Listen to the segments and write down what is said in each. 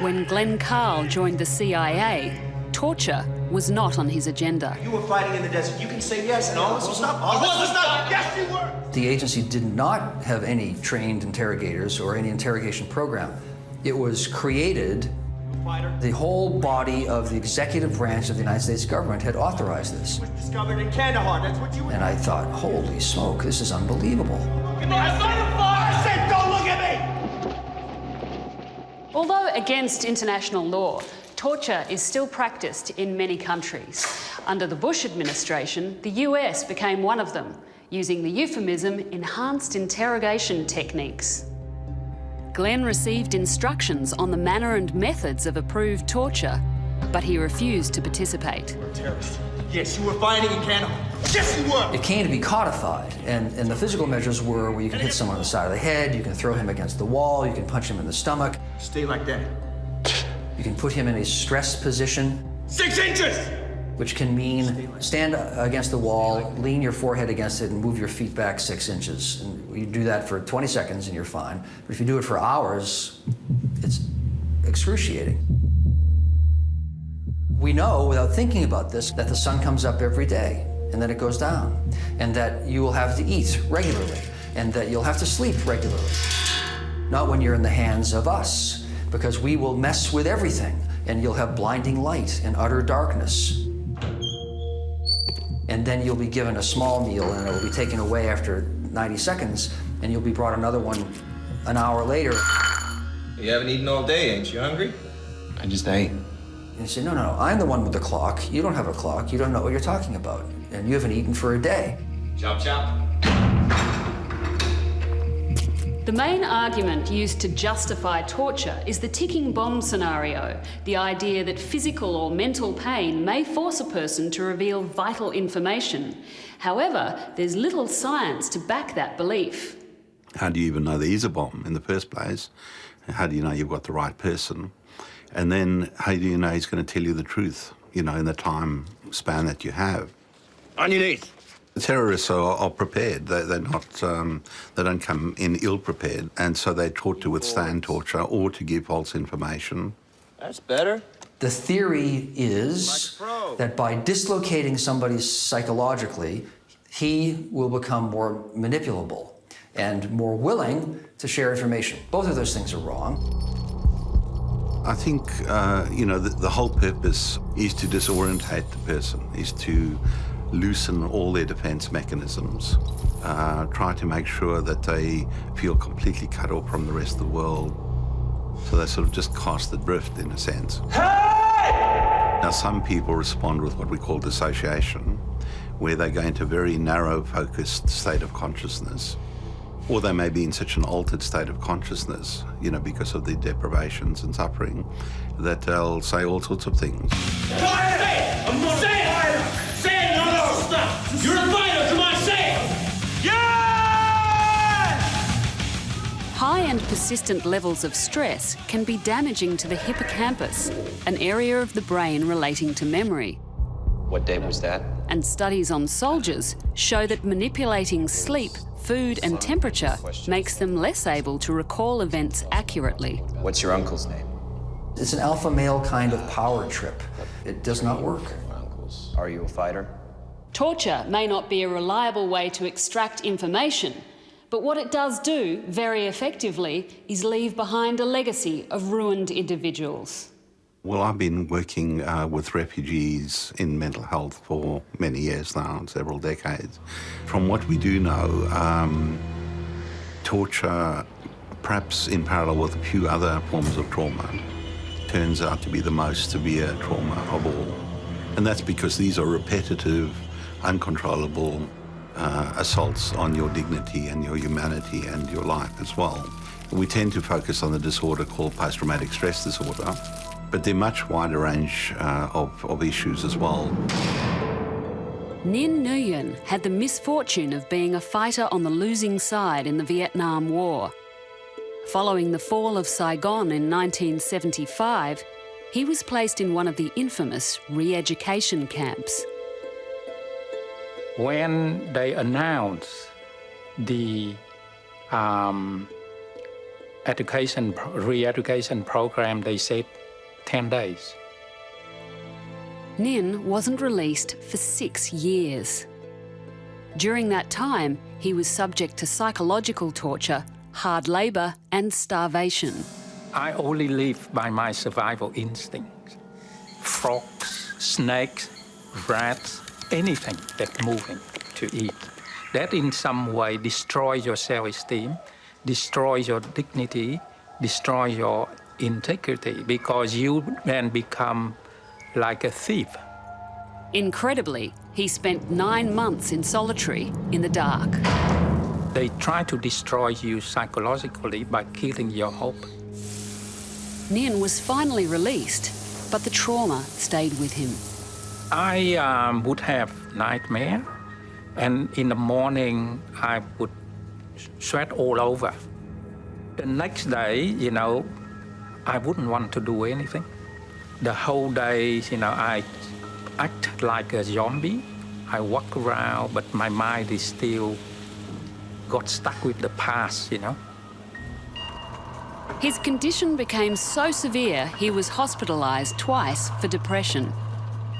When Glenn Carl joined the CIA, torture was not on his agenda. You were fighting in the desert. You can say yes, and all this was stuff. All this was stuff. Yes, you were. The agency did not have any trained interrogators or any interrogation program. It was created. The whole body of the executive branch of the United States government had authorized this. It was discovered in Kandahar. That's what you. And I thought, holy smoke, this is unbelievable. I said, don't look at me! Although against international law, torture is still practiced in many countries. Under the Bush administration, the US became one of them, using the euphemism Enhanced Interrogation Techniques. Glenn received instructions on the manner and methods of approved torture, but he refused to participate. You were a terrorist. Yes, you were fighting in Kandahar. Yes, you were! It came to be codified, and the physical measures were where you can hit someone on the side of the head, you can throw him against the wall, you can punch him in the stomach. Stay like that. You can put him in a stress position. 6 inches! Which can mean stand against the wall, lean your forehead against it, and move your feet back 6 inches. And you do that for 20 seconds and you're fine. But if you do it for hours, it's excruciating. We know, without thinking about this, that the sun comes up every day and then it goes down, and that you will have to eat regularly, and that you'll have to sleep regularly. Not when you're in the hands of us, because we will mess with everything, and you'll have blinding light and utter darkness. And then you'll be given a small meal, and it'll be taken away after 90 seconds, and you'll be brought another one an hour later. You haven't eaten all day, ain't you hungry? I just ate. And you say, no, I'm the one with the clock. You don't have a clock. You don't know what you're talking about. And you haven't eaten for a day. Chop, chop. The main argument used to justify torture is the ticking bomb scenario, the idea that physical or mental pain may force a person to reveal vital information. However, there's little science to back that belief. How do you even know there is a bomb in the first place? How do you know you've got the right person? And then how do you know he's going to tell you the truth, in the time span that you have? On your knees. The terrorists are prepared. They're not. They don't come in ill-prepared, and so they're taught to withstand torture or to give false information. That's better. The theory is that by dislocating somebody psychologically, he will become more manipulable and more willing to share information. Both of those things are wrong. I think, the whole purpose is to disorientate the person, is to loosen all their defense mechanisms, try to make sure that they feel completely cut off from the rest of the world. So they sort of just cast adrift, in a sense. Hey! Now, some people respond with what we call dissociation, where they go into a very narrow, focused state of consciousness. Or they may be in such an altered state of consciousness, because of the deprivations and suffering, that they'll say all sorts of things. Say it! I'm gonna say it! Say it! No, stop! You're a fighter! Come on, say it! Yeah! High and persistent levels of stress can be damaging to the hippocampus, an area of the brain relating to memory. What date was that? And studies on soldiers show that manipulating sleep, food and temperature makes them less able to recall events accurately. What's your uncle's name? It's an alpha male kind of power trip. It does not work. Are you a fighter? Torture may not be a reliable way to extract information, but what it does do, very effectively, is leave behind a legacy of ruined individuals. Well, I've been working with refugees in mental health for many years now, several decades. From what we do know, torture, perhaps in parallel with a few other forms of trauma, turns out to be the most severe trauma of all. And that's because these are repetitive, uncontrollable assaults on your dignity and your humanity and your life as well. We tend to focus on the disorder called post-traumatic stress disorder, but there are much wider range of issues as well. Ninh Nguyen had the misfortune of being a fighter on the losing side in the Vietnam War. Following the fall of Saigon in 1975, he was placed in one of the infamous re-education camps. When they announced the re-education program, they said 10 days. Nin wasn't released for 6 years. During that time, he was subject to psychological torture, hard labour and starvation. I only live by my survival instincts. Frogs, snakes, rats, anything that's moving to eat. That in some way destroys your self-esteem, destroys your dignity, destroys your integrity, because you then become like a thief. Incredibly, he spent 9 months in solitary in the dark. They try to destroy you psychologically by killing your hope. Nin was finally released, but the trauma stayed with him. I would have nightmare, and in the morning I would sweat all over. The next day, you know, I wouldn't want to do anything. The whole day, you know, I act like a zombie. I walk around, but my mind is still got stuck with the past, you know. His condition became so severe, he was hospitalised twice for depression.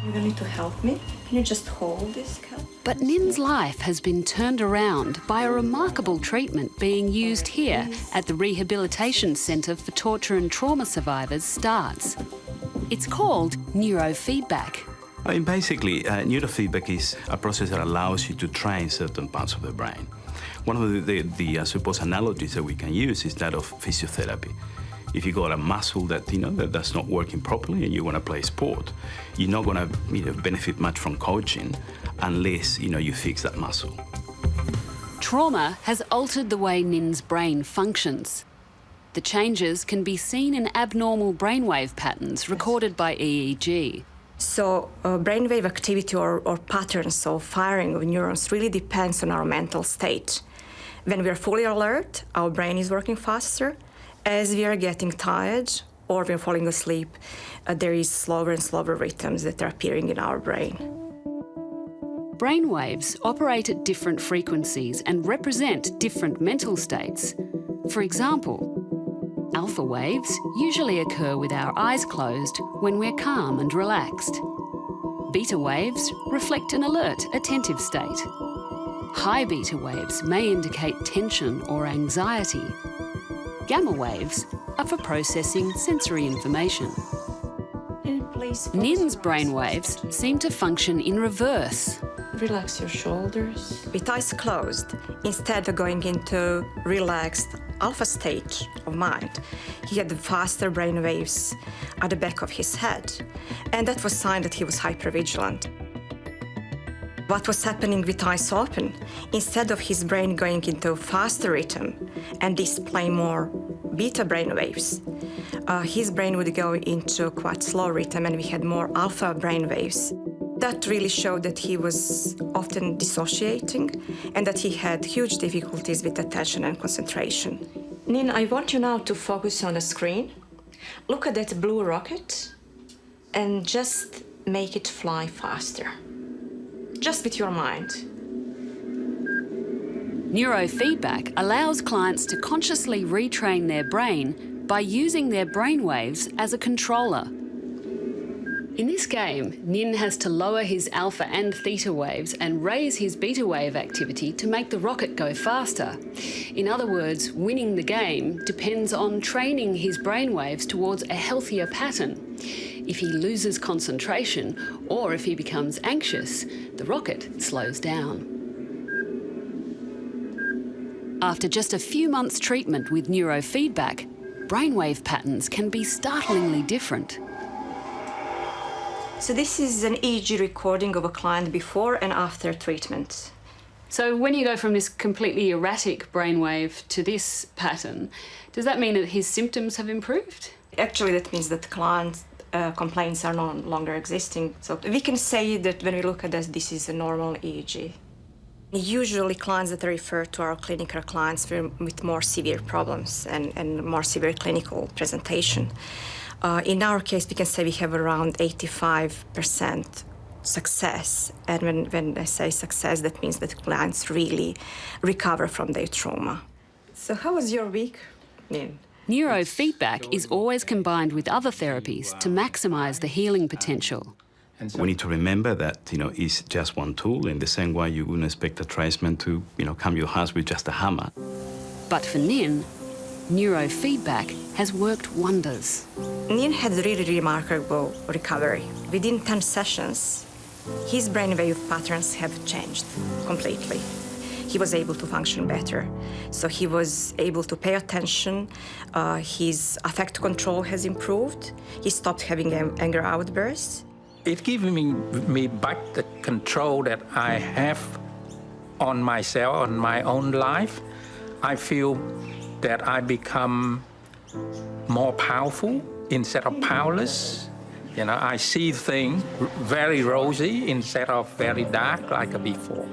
You will need to help me. Can you just hold this cup? But Nin's life has been turned around by a remarkable treatment being used here at the Rehabilitation Centre for Torture and Trauma Survivors, STARTS. It's called Neurofeedback. I mean, basically, neurofeedback is a process that allows you to train certain parts of the brain. One of the supposed analogies that we can use is that of physiotherapy. If you got a muscle that, you know, that's not working properly and you want to play sport, you're not going to, you know, benefit much from coaching unless, you know, you fix that muscle. Trauma has altered the way Nin's brain functions. The changes can be seen in abnormal brainwave patterns recorded by EEG. So brainwave activity or patterns of firing of neurons really depends on our mental state. When we are fully alert, our brain is working faster. As we are getting tired or we're falling asleep, there is slower and slower rhythms that are appearing in our brain. Brainwaves operate at different frequencies and represent different mental states. For example, alpha waves usually occur with our eyes closed when we're calm and relaxed. Beta waves reflect an alert, attentive state. High beta waves may indicate tension or anxiety. Gamma waves are for processing sensory information. Nin's brainwaves seem to function in reverse. Relax your shoulders. With eyes closed, instead of going into relaxed alpha state of mind, he had faster brain waves at the back of his head, and that was a sign that he was hypervigilant. What was happening with eyes open? Instead of his brain going into faster rhythm and display more beta brain waves, his brain would go into quite slow rhythm and we had more alpha brain waves. That really showed that he was often dissociating and that he had huge difficulties with attention and concentration. Nin, I want you now to focus on the screen. Look at that blue rocket and just make it fly faster. Just with your mind. Neurofeedback allows clients to consciously retrain their brain by using their brainwaves as a controller. In this game, Nin has to lower his alpha and theta waves and raise his beta wave activity to make the rocket go faster. In other words, winning the game depends on training his brainwaves towards a healthier pattern. If he loses concentration or if he becomes anxious, the rocket slows down. After just a few months' treatment with neurofeedback, brainwave patterns can be startlingly different. So this is an EEG recording of a client before and after treatment. So when you go from this completely erratic brainwave to this pattern, does that mean that his symptoms have improved? Actually, that means that the client's complaints are no longer existing. So we can say that when we look at this is a normal EEG. Usually clients that are referred to our clinic are clients with more severe problems and more severe clinical presentation. In our case, we can say we have around 85% success. And when I say success, that means that clients really recover from their trauma. So how was your week, Nin? Neurofeedback is always combined with other therapies to maximise the healing potential. We need to remember that, it's just one tool. In the same way, you wouldn't expect a tradesman to, come your house with just a hammer. But for Nin, neurofeedback has worked wonders. Nin had really remarkable recovery. Within 10 sessions, his brainwave patterns have changed completely. He was able to function better. So he was able to pay attention. His affect control has improved. He stopped having anger outbursts. It gives me back the control that I have on myself, on my own life. I feel that I become more powerful instead of powerless. I see things very rosy instead of very dark like before.